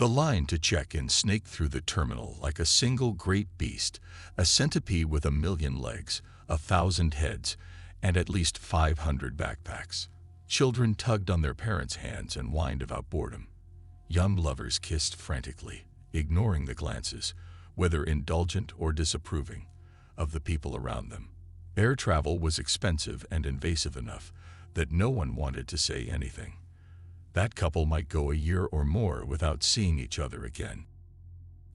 The line to check in snaked through the terminal like a single great beast, a centipede with 1,000,000 legs, 1,000 heads, and at least 500 backpacks. Children tugged on their parents' hands and whined about boredom. Young lovers kissed frantically, ignoring the glances, whether indulgent or disapproving, of the people around them. Air travel was expensive and invasive enough that no one wanted to say anything. That couple might go a year or more without seeing each other again.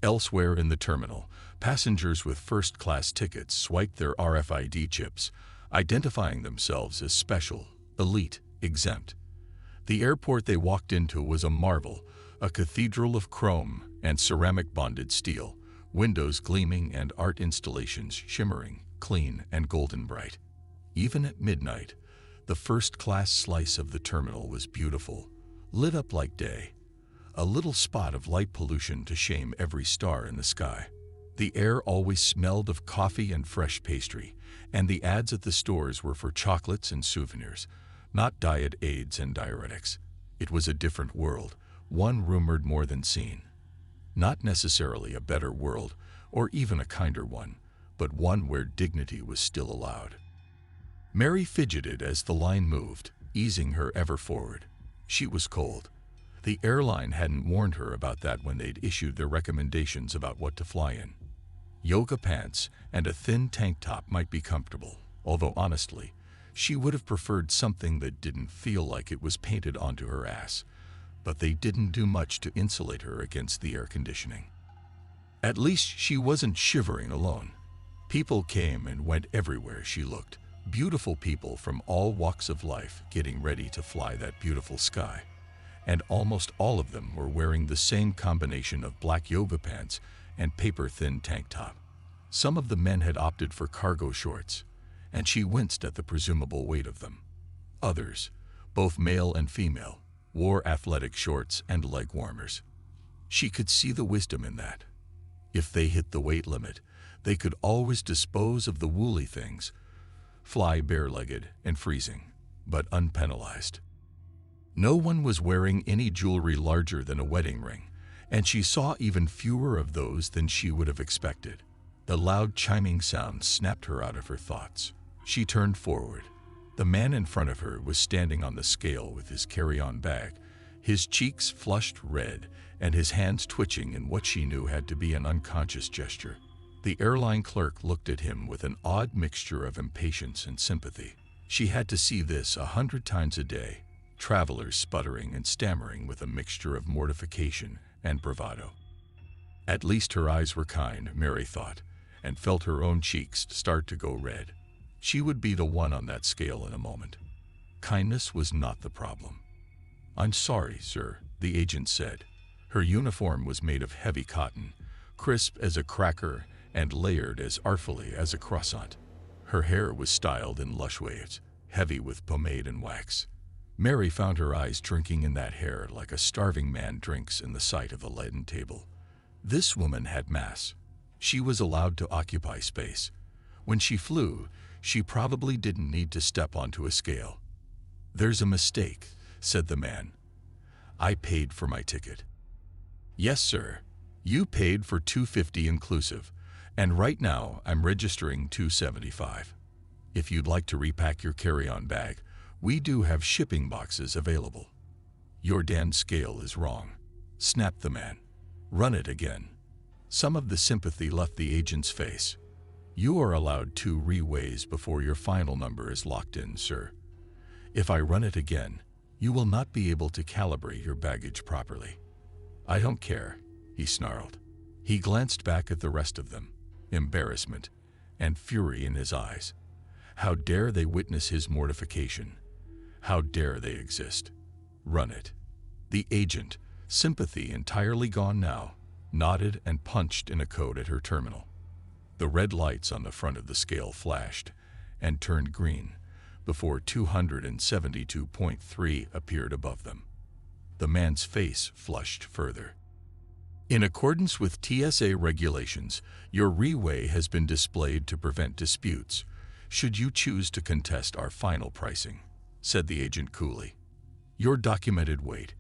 Elsewhere in the terminal, passengers with first-class tickets swiped their RFID chips, identifying themselves as special, elite, exempt. The airport they walked into was a marvel, a cathedral of chrome and ceramic-bonded steel, windows gleaming and art installations shimmering, clean and golden bright. Even at midnight, the first-class slice of the terminal was beautiful, lit up like day, a little spot of light pollution to shame every star in the sky. The air always smelled of coffee and fresh pastry, and the ads at the stores were for chocolates and souvenirs, not diet aids and diuretics. It was a different world, one rumored more than seen. Not necessarily a better world, or even a kinder one, but one where dignity was still allowed. Mary fidgeted as the line moved, easing her ever forward. She was cold. The airline hadn't warned her about that when they'd issued their recommendations about what to fly in. Yoga pants and a thin tank top might be comfortable, although honestly, she would have preferred something that didn't feel like it was painted onto her ass, but they didn't do much to insulate her against the air conditioning. At least she wasn't shivering alone. People came and went everywhere she looked. Beautiful people from all walks of life getting ready to fly that beautiful sky. And almost all of them were wearing the same combination of black yoga pants and paper-thin tank top. Some of the men had opted for cargo shorts, and she winced at the presumable weight of them. Others, both male and female, wore athletic shorts and leg warmers. She could see the wisdom in that. If they hit the weight limit, they could always dispose of the woolly things, fly bare-legged and freezing, but unpenalized. No one was wearing any jewelry larger than a wedding ring, and she saw even fewer of those than she would have expected. The loud chiming sound snapped her out of her thoughts. She turned forward. The man in front of her was standing on the scale with his carry-on bag, his cheeks flushed red and his hands twitching in what she knew had to be an unconscious gesture. The airline clerk looked at him with an odd mixture of impatience and sympathy. She had to see this 100 times a day, travelers sputtering and stammering with a mixture of mortification and bravado. At least her eyes were kind, Mary thought, and felt her own cheeks start to go red. She would be the one on that scale in a moment. Kindness was not the problem. "I'm sorry, sir," the agent said. Her uniform was made of heavy cotton, crisp as a cracker and layered as artfully as a croissant. Her hair was styled in lush waves, heavy with pomade and wax. Mary found her eyes drinking in that hair like a starving man drinks in the sight of a leaden table. This woman had mass. She was allowed to occupy space. When she flew, she probably didn't need to step onto a scale. "There's a mistake," said the man. "I paid for my ticket." "Yes, sir. You paid for $250 inclusive, and right now I'm registering $275. If you'd like to repack your carry-on bag, we do have shipping boxes available." "Your damn scale is wrong," snapped the man. "Run it again." Some of the sympathy left the agent's face. "You are allowed 2 reways before your final number is locked in, sir. If I run it again, you will not be able to calibrate your baggage properly." "I don't care," he snarled. He glanced back at the rest of them, embarrassment and fury in his eyes. How dare they witness his mortification? How dare they exist? Run it. The agent, sympathy entirely gone now, nodded and punched in a code at her terminal. The red lights on the front of the scale flashed and turned green before 272.3 appeared above them. The man's face flushed further. "In accordance with TSA regulations, your reweigh has been displayed to prevent disputes, should you choose to contest our final pricing," said the agent coolly. "Your documented weight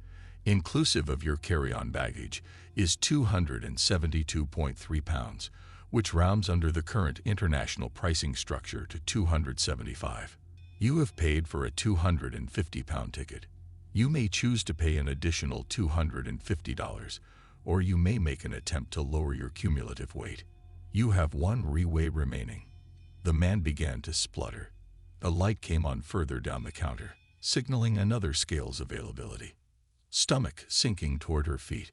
inclusive of your carry-on baggage, is 272.3 pounds, which rounds under the current international pricing structure to 275. You have paid for a 250-pound ticket. You may choose to pay an additional $250, or you may make an attempt to lower your cumulative weight. You have one reweigh remaining. The man began to splutter. A light came on further down the counter, signaling another scale's availability. Stomach sinking toward her feet,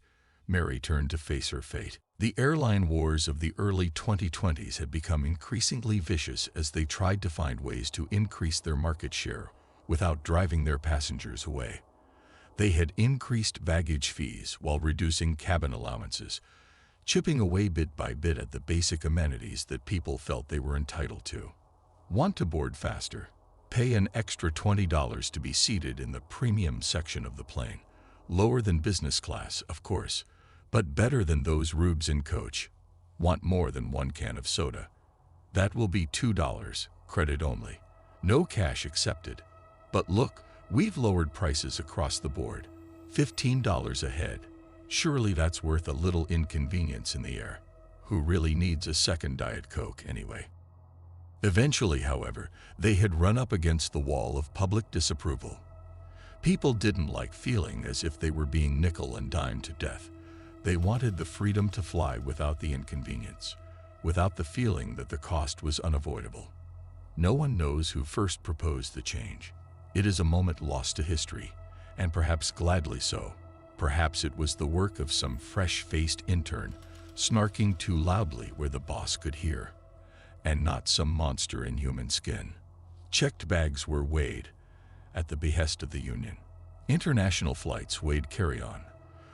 Mary turned to face her fate. The airline wars of the early 2020s had become increasingly vicious as they tried to find ways to increase their market share without driving their passengers away. They had increased baggage fees while reducing cabin allowances, chipping away bit by bit at the basic amenities that people felt they were entitled to. Want to board faster? Pay an extra $20 to be seated in the premium section of the plane. Lower than business class, of course, but better than those rubes in coach. Want more than one can of soda? That will be $2, credit only. No cash accepted. But look, we've lowered prices across the board. $15 a head. Surely that's worth a little inconvenience in the air. Who really needs a second Diet Coke anyway? Eventually, however, they had run up against the wall of public disapproval. People didn't like feeling as if they were being nickel and dimed to death. They wanted the freedom to fly without the inconvenience, without the feeling that the cost was unavoidable. No one knows who first proposed the change. It is a moment lost to history, and perhaps gladly so. Perhaps it was the work of some fresh-faced intern, snarking too loudly where the boss could hear, and not some monster in human skin. Checked bags were weighed, at the behest of the union. International flights weighed carry-on,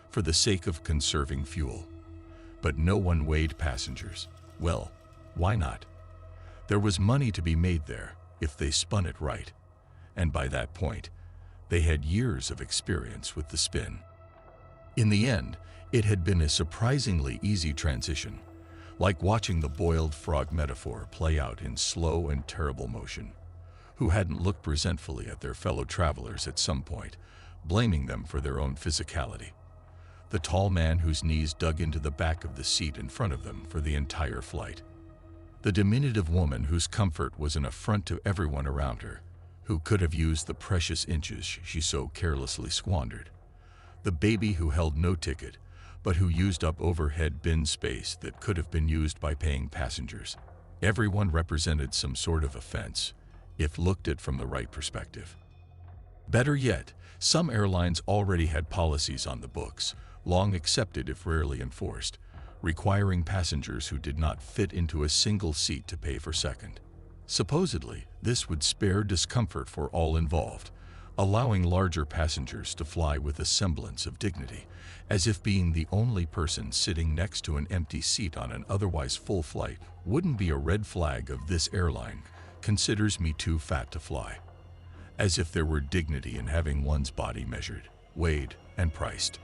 for the sake of conserving fuel. But no one weighed passengers. Well, why not? There was money to be made there, if they spun it right. And by that point, they had years of experience with the spin. In the end, it had been a surprisingly easy transition, like watching the boiled frog metaphor play out in slow and terrible motion. Who hadn't looked resentfully at their fellow travelers at some point, blaming them for their own physicality? The tall man whose knees dug into the back of the seat in front of them for the entire flight. The diminutive woman whose comfort was an affront to everyone around her, who could have used the precious inches she so carelessly squandered. The baby who held no ticket, but who used up overhead bin space that could have been used by paying passengers. Everyone represented some sort of offense, if looked at from the right perspective. Better yet, some airlines already had policies on the books, long accepted if rarely enforced, requiring passengers who did not fit into a single seat to pay for second. Supposedly, this would spare discomfort for all involved, allowing larger passengers to fly with a semblance of dignity, as if being the only person sitting next to an empty seat on an otherwise full flight wouldn't be a red flag of this airline considers me too fat to fly. As if there were dignity in having one's body measured, weighed, and priced.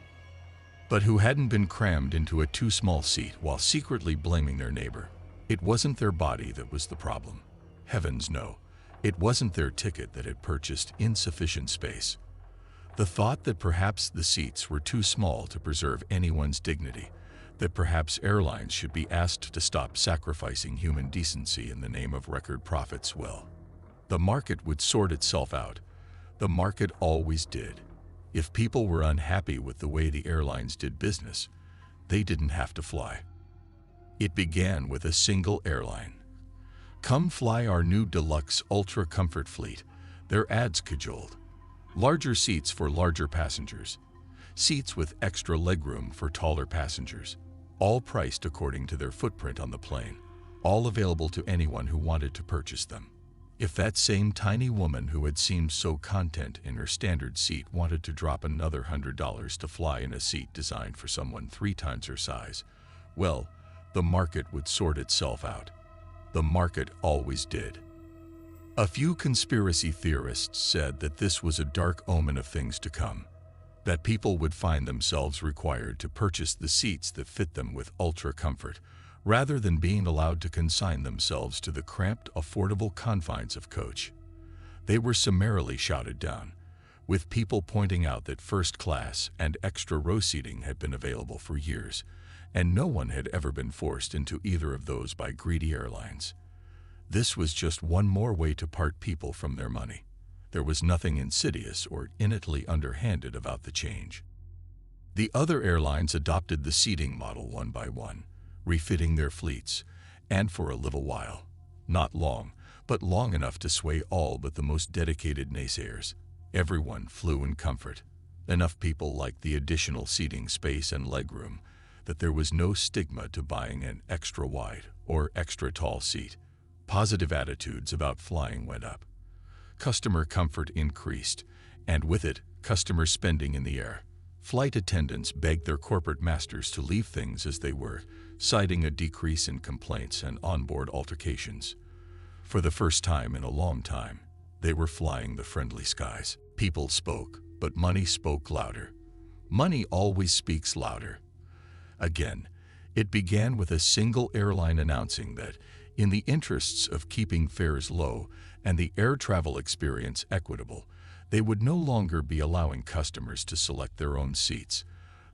But who hadn't been crammed into a too small seat while secretly blaming their neighbor? It wasn't their body that was the problem. Heavens no, it wasn't their ticket that had purchased insufficient space. The thought that perhaps the seats were too small to preserve anyone's dignity, that perhaps airlines should be asked to stop sacrificing human decency in the name of record profits, well, the market would sort itself out. The market always did. If people were unhappy with the way the airlines did business, they didn't have to fly. It began with a single airline. Come fly our new deluxe ultra comfort fleet, their ads cajoled. Larger seats for larger passengers. Seats with extra legroom for taller passengers. All priced according to their footprint on the plane. All available to anyone who wanted to purchase them. If that same tiny woman who had seemed so content in her standard seat wanted to drop another $100 to fly in a seat designed for someone 3 times her size, well, the market would sort itself out. The market always did. A few conspiracy theorists said that this was a dark omen of things to come, that people would find themselves required to purchase the seats that fit them with ultra comfort, rather than being allowed to consign themselves to the cramped, affordable confines of coach. They were summarily shouted down, with people pointing out that first class and extra row seating had been available for years, and no one had ever been forced into either of those by greedy airlines. This was just one more way to part people from their money. There was nothing insidious or innately underhanded about the change. The other airlines adopted the seating model one by one, refitting their fleets, and for a little while. Not long, but long enough to sway all but the most dedicated naysayers. Everyone flew in comfort. Enough people liked the additional seating space and legroom that there was no stigma to buying an extra wide or extra tall seat. Positive attitudes about flying went up. Customer comfort increased, and with it, customer spending in the air. Flight attendants begged their corporate masters to leave things as they were, citing a decrease in complaints and onboard altercations. For the first time in a long time, they were flying the friendly skies. People spoke, but money spoke louder. Money always speaks louder. Again, it began with a single airline announcing that, in the interests of keeping fares low and the air travel experience equitable, they would no longer be allowing customers to select their own seats.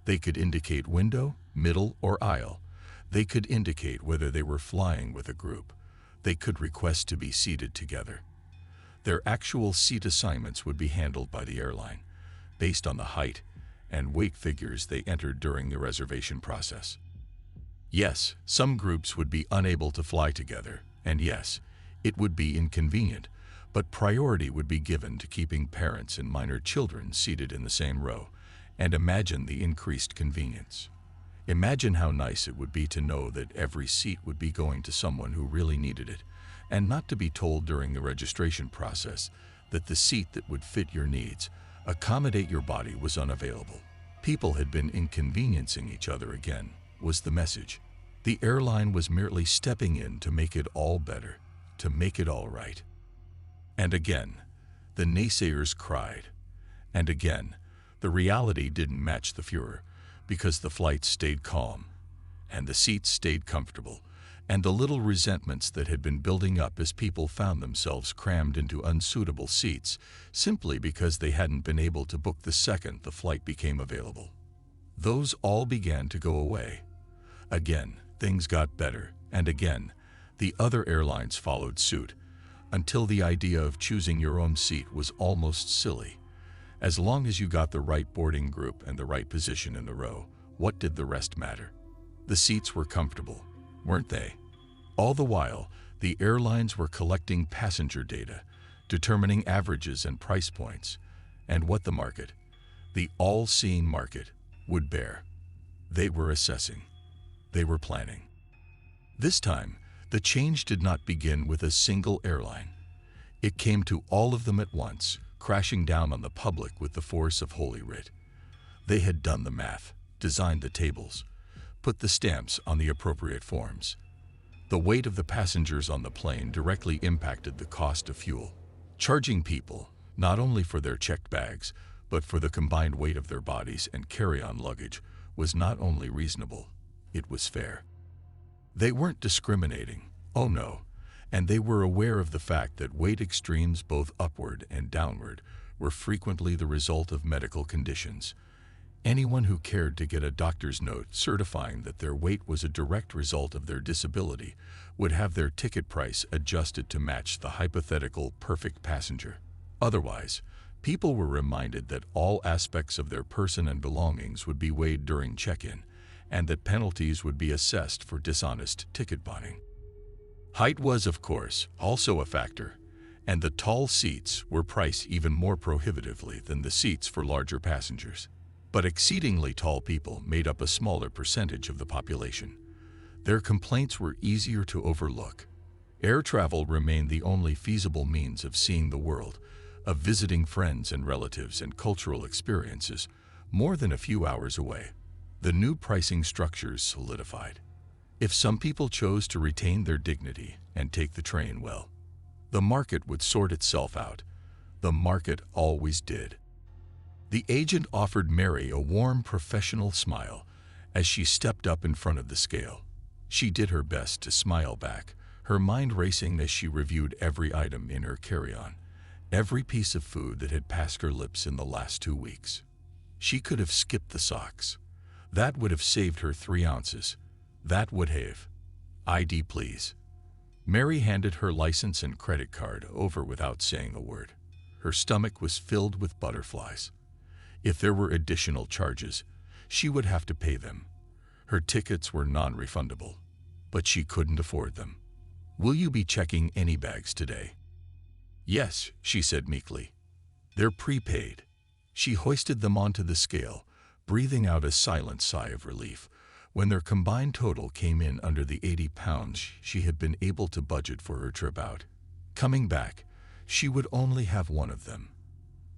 They could indicate window, middle, or aisle. They could indicate whether they were flying with a group. They could request to be seated together. Their actual seat assignments would be handled by the airline, based on the height and weight figures they entered during the reservation process. Yes, some groups would be unable to fly together, and yes, it would be inconvenient, but priority would be given to keeping parents and minor children seated in the same row, and imagine the increased convenience. Imagine how nice it would be to know that every seat would be going to someone who really needed it, and not to be told during the registration process that the seat that would fit your needs, accommodate your body, was unavailable. People had been inconveniencing each other again, was the message. The airline was merely stepping in to make it all better, to make it all right. And again, the naysayers cried. And again, the reality didn't match the furor, because the flight stayed calm, and the seats stayed comfortable, and the little resentments that had been building up as people found themselves crammed into unsuitable seats simply because they hadn't been able to book the second the flight became available. Those all began to go away. Again, things got better, and again, the other airlines followed suit, until the idea of choosing your own seat was almost silly. As long as you got the right boarding group and the right position in the row, what did the rest matter? The seats were comfortable, weren't they? All the while, the airlines were collecting passenger data, determining averages and price points, and what the market, the all-seeing market, would bear. They were assessing. They were planning. This time, the change did not begin with a single airline. It came to all of them at once, crashing down on the public with the force of Holy Writ. They had done the math, designed the tables, put the stamps on the appropriate forms. The weight of the passengers on the plane directly impacted the cost of fuel. Charging people, not only for their checked bags, but for the combined weight of their bodies and carry-on luggage, was not only reasonable, it was fair. They weren't discriminating, oh no, and they were aware of the fact that weight extremes both upward and downward were frequently the result of medical conditions. Anyone who cared to get a doctor's note certifying that their weight was a direct result of their disability would have their ticket price adjusted to match the hypothetical perfect passenger. Otherwise, people were reminded that all aspects of their person and belongings would be weighed during check-in, and that penalties would be assessed for dishonest ticket buying. Height was, of course, also a factor, and the tall seats were priced even more prohibitively than the seats for larger passengers. But exceedingly tall people made up a smaller percentage of the population. Their complaints were easier to overlook. Air travel remained the only feasible means of seeing the world, of visiting friends and relatives and cultural experiences more than a few hours away. The new pricing structures solidified. If some people chose to retain their dignity and take the train, well, the market would sort itself out. The market always did. The agent offered Mary a warm, professional smile as she stepped up in front of the scale. She did her best to smile back, her mind racing as she reviewed every item in her carry-on. Every piece of food that had passed her lips in the last 2 weeks. She could have skipped the socks. That would have saved her 3 ounces. That would have. ID, please. Mary handed her license and credit card over without saying a word. Her stomach was filled with butterflies. If there were additional charges, she would have to pay them. Her tickets were non-refundable, but she couldn't afford them. Will you be checking any bags today? Yes, she said meekly. They're prepaid. She hoisted them onto the scale, breathing out a silent sigh of relief when their combined total came in under the 80 pounds she had been able to budget for her trip out. Coming back, she would only have one of them.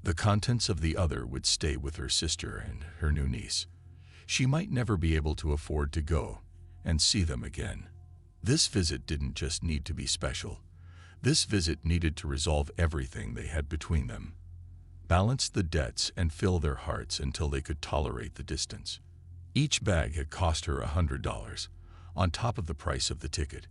The contents of the other would stay with her sister and her new niece. She might never be able to afford to go and see them again. This visit didn't just need to be special. This visit needed to resolve everything they had between them, balance the debts, and fill their hearts until they could tolerate the distance. Each bag had cost her $100, on top of the price of the ticket.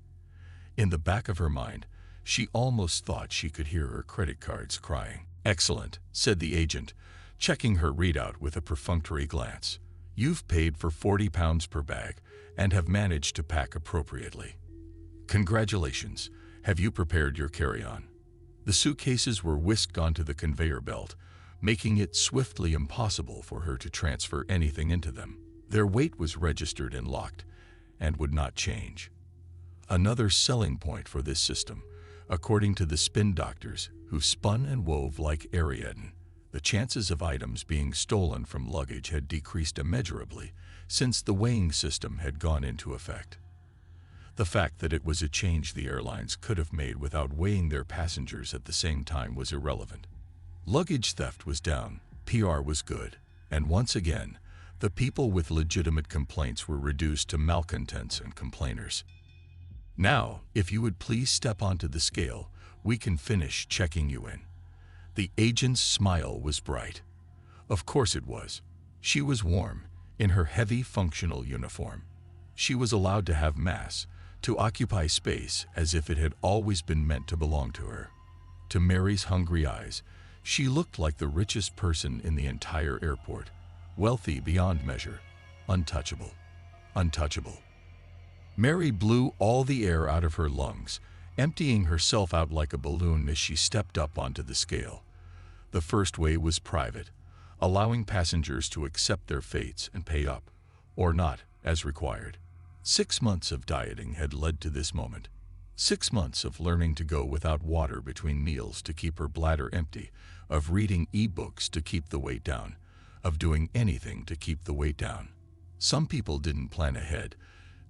In the back of her mind, she almost thought she could hear her credit cards crying. Excellent, said the agent, checking her readout with a perfunctory glance. You've paid for 40 pounds per bag and have managed to pack appropriately. Congratulations. Have you prepared your carry-on? The suitcases were whisked onto the conveyor belt, making it swiftly impossible for her to transfer anything into them. Their weight was registered and locked, and would not change. Another selling point for this system, according to the spin doctors who spun and wove like Ariadne, the chances of items being stolen from luggage had decreased immeasurably since the weighing system had gone into effect. The fact that it was a change the airlines could have made without weighing their passengers at the same time was irrelevant. Luggage theft was down, PR was good, and once again, the people with legitimate complaints were reduced to malcontents and complainers. Now, if you would please step onto the scale, we can finish checking you in. The agent's smile was bright. Of course it was. She was warm, in her heavy functional uniform. She was allowed to have mass, to occupy space as if it had always been meant to belong to her. To Mary's hungry eyes, she looked like the richest person in the entire airport, wealthy beyond measure, untouchable. Untouchable. Mary blew all the air out of her lungs, emptying herself out like a balloon as she stepped up onto the scale. The first weigh was private, allowing passengers to accept their fates and pay up, or not, as required. 6 months of dieting had led to this moment. 6 months of learning to go without water between meals to keep her bladder empty, of reading e-books to keep the weight down, of doing anything to keep the weight down. Some people didn't plan ahead,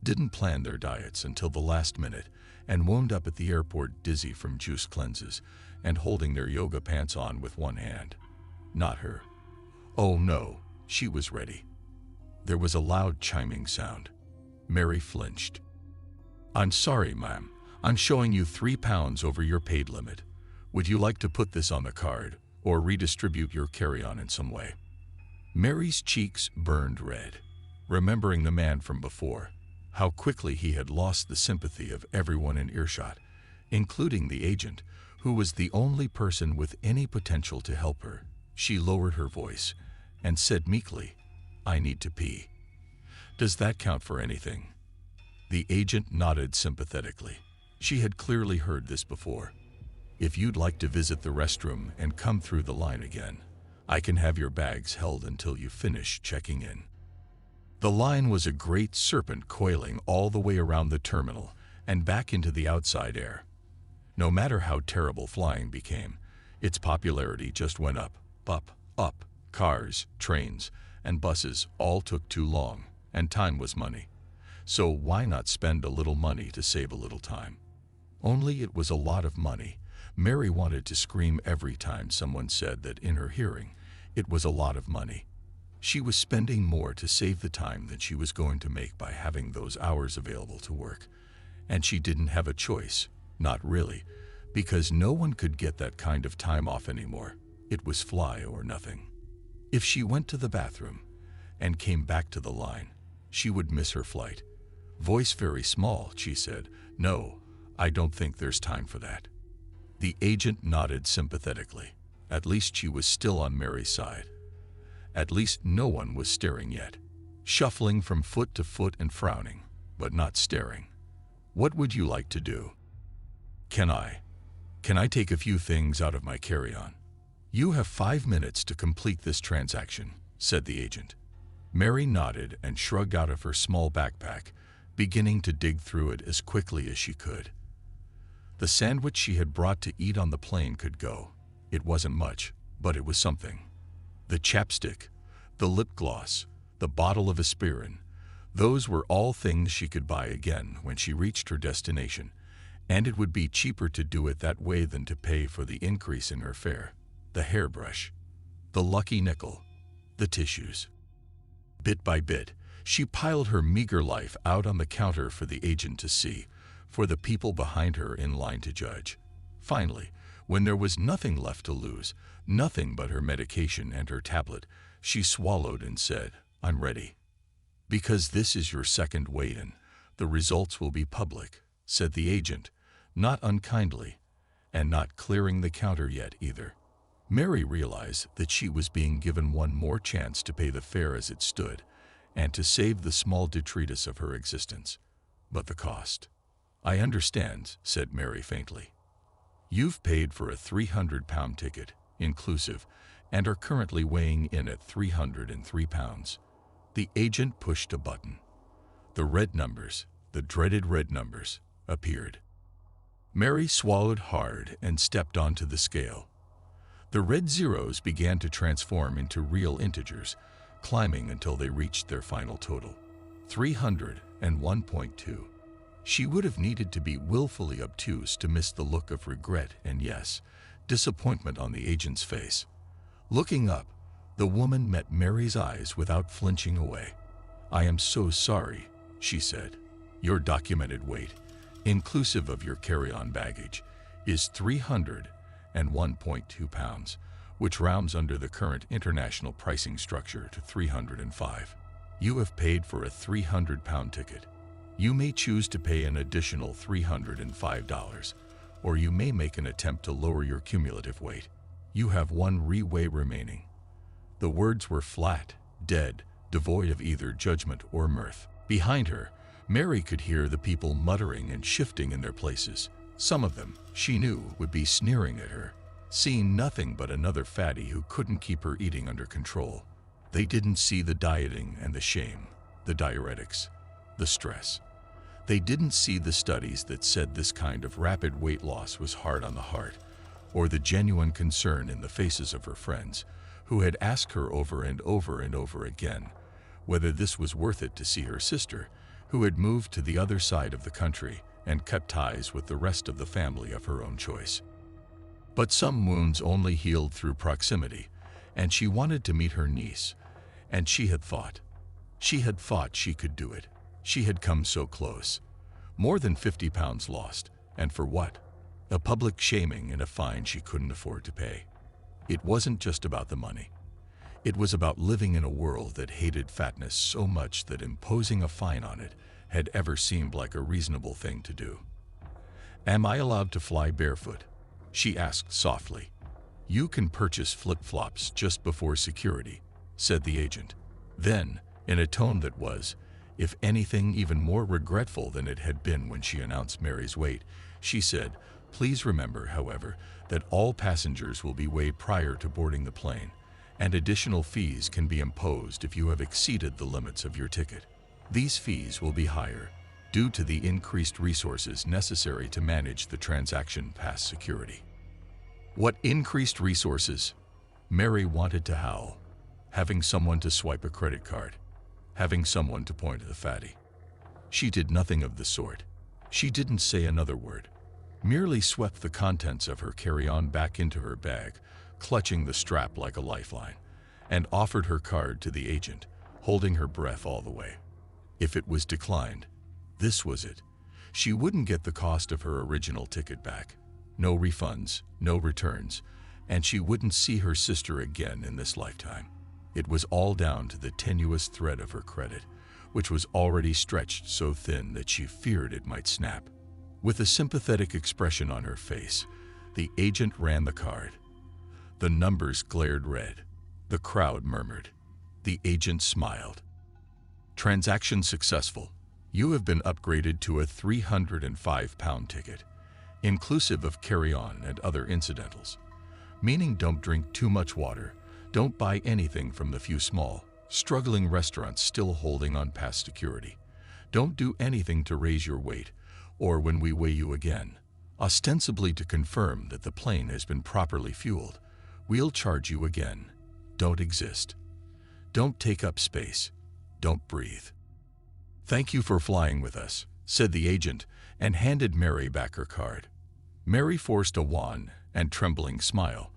didn't plan their diets until the last minute, and wound up at the airport dizzy from juice cleanses and holding their yoga pants on with one hand. Not her. Oh no, she was ready. There was a loud chiming sound. Mary flinched. I'm sorry, ma'am. I'm showing you 3 pounds over your paid limit. Would you like to put this on the card or redistribute your carry-on in some way? Mary's cheeks burned red, remembering the man from before, how quickly he had lost the sympathy of everyone in earshot, including the agent, who was the only person with any potential to help her. She lowered her voice and said meekly, I need to pee. Does that count for anything? The agent nodded sympathetically. She had clearly heard this before. If you'd like to visit the restroom and come through the line again, I can have your bags held until you finish checking in. The line was a great serpent coiling all the way around the terminal and back into the outside air. No matter how terrible flying became, its popularity just went up, up, up. Cars, trains, and buses all took too long, and time was money. So why not spend a little money to save a little time? Only it was a lot of money. Mary wanted to scream every time someone said that in her hearing. It was a lot of money. She was spending more to save the time than she was going to make by having those hours available to work. And she didn't have a choice, not really, because no one could get that kind of time off anymore. It was fly or nothing. If she went to the bathroom and came back to the line, she would miss her flight. Voice very small, she said, No, I don't think there's time for that. The agent nodded sympathetically. At least she was still on Mary's side. At least no one was staring yet. Shuffling from foot to foot and frowning, but not staring. What would you like to do? Can I take a few things out of my carry-on? You have 5 minutes to complete this transaction, said the agent. Mary nodded and shrugged out of her small backpack, beginning to dig through it as quickly as she could. The sandwich she had brought to eat on the plane could go. It wasn't much, but it was something. The chapstick, the lip gloss, the bottle of aspirin, those were all things she could buy again when she reached her destination, and it would be cheaper to do it that way than to pay for the increase in her fare. The hairbrush, the lucky nickel, the tissues. Bit by bit, she piled her meager life out on the counter for the agent to see, for the people behind her in line to judge. Finally, when there was nothing left to lose, nothing but her medication and her tablet, she swallowed and said, "I'm ready." "Because this is your second weigh-in, the results will be public," said the agent, not unkindly, and not clearing the counter yet either. Mary realized that she was being given one more chance to pay the fare as it stood, and to save the small detritus of her existence. But the cost. "I understand," said Mary faintly. "You've paid for a 300-pound ticket, inclusive, and are currently weighing in at 303 pounds. The agent pushed a button. The red numbers, the dreaded red numbers, appeared. Mary swallowed hard and stepped onto the scale. The red zeros began to transform into real integers, climbing until they reached their final total, 301.2. She would have needed to be willfully obtuse to miss the look of regret and, yes, disappointment on the agent's face. Looking up, the woman met Mary's eyes without flinching away. "I am so sorry," she said. "Your documented weight, inclusive of your carry-on baggage, is 301.2 pounds, which rounds under the current international pricing structure to 305. You have paid for a 300-pound ticket. You may choose to pay an additional $305, or you may make an attempt to lower your cumulative weight. You have one reweigh remaining." The words were flat, dead, devoid of either judgment or mirth. Behind her, Mary could hear the people muttering and shifting in their places. Some of them, she knew, would be sneering at her, seeing nothing but another fatty who couldn't keep her eating under control. They didn't see the dieting and the shame, the diuretics, the stress. They didn't see the studies that said this kind of rapid weight loss was hard on the heart, or the genuine concern in the faces of her friends, who had asked her over and over and over again whether this was worth it to see her sister, who had moved to the other side of the country and cut ties with the rest of the family of her own choice. But some wounds only healed through proximity, and she wanted to meet her niece, and she had thought she could do it. She had come so close. More than 50 pounds lost, and for what? A public shaming and a fine she couldn't afford to pay. It wasn't just about the money. It was about living in a world that hated fatness so much that imposing a fine on it had ever seemed like a reasonable thing to do. "Am I allowed to fly barefoot?" she asked softly. "You can purchase flip-flops just before security," said the agent. Then, in a tone that was, if anything, even more regretful than it had been when she announced Mary's weight, she said, "Please remember, however, that all passengers will be weighed prior to boarding the plane, and additional fees can be imposed if you have exceeded the limits of your ticket. These fees will be higher due to the increased resources necessary to manage the transaction past security." What increased resources? Mary wanted to howl. Having someone to swipe a credit card. Having someone to point at the fatty. She did nothing of the sort. She didn't say another word. Merely swept the contents of her carry-on back into her bag, clutching the strap like a lifeline, and offered her card to the agent, holding her breath all the way. If it was declined, this was it. She wouldn't get the cost of her original ticket back. No refunds, no returns, and she wouldn't see her sister again in this lifetime. It was all down to the tenuous thread of her credit, which was already stretched so thin that she feared it might snap. With a sympathetic expression on her face, The agent ran the card. The numbers glared red. The crowd murmured. The agent smiled. Transaction successful. You have been upgraded to a £305 ticket, inclusive of carry-on and other incidentals. Meaning don't drink too much water, don't buy anything from the few small, struggling restaurants still holding on past security. Don't do anything to raise your weight, or when we weigh you again, ostensibly to confirm that the plane has been properly fueled, we'll charge you again. Don't exist. Don't take up space. Don't breathe. Thank you for flying with us, said the agent, and handed Mary back her card. Mary forced a wan and trembling smile,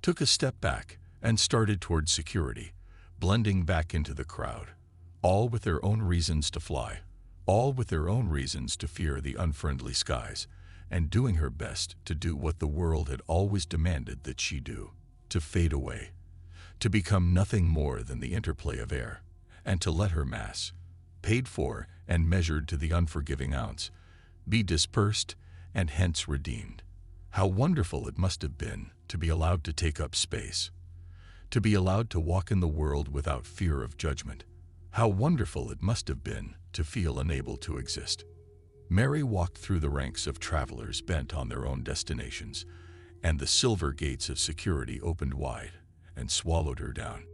took a step back, and started towards security, blending back into the crowd, all with their own reasons to fly, all with their own reasons to fear the unfriendly skies, and doing her best to do what the world had always demanded that she do, to fade away, to become nothing more than the interplay of air, and to let her mass, paid for and measured to the unforgiving ounce, be dispersed and hence redeemed. How wonderful it must have been to be allowed to take up space, to be allowed to walk in the world without fear of judgment. How wonderful it must have been to feel unable to exist. Mary walked through the ranks of travelers bent on their own destinations, and the silver gates of security opened wide and swallowed her down.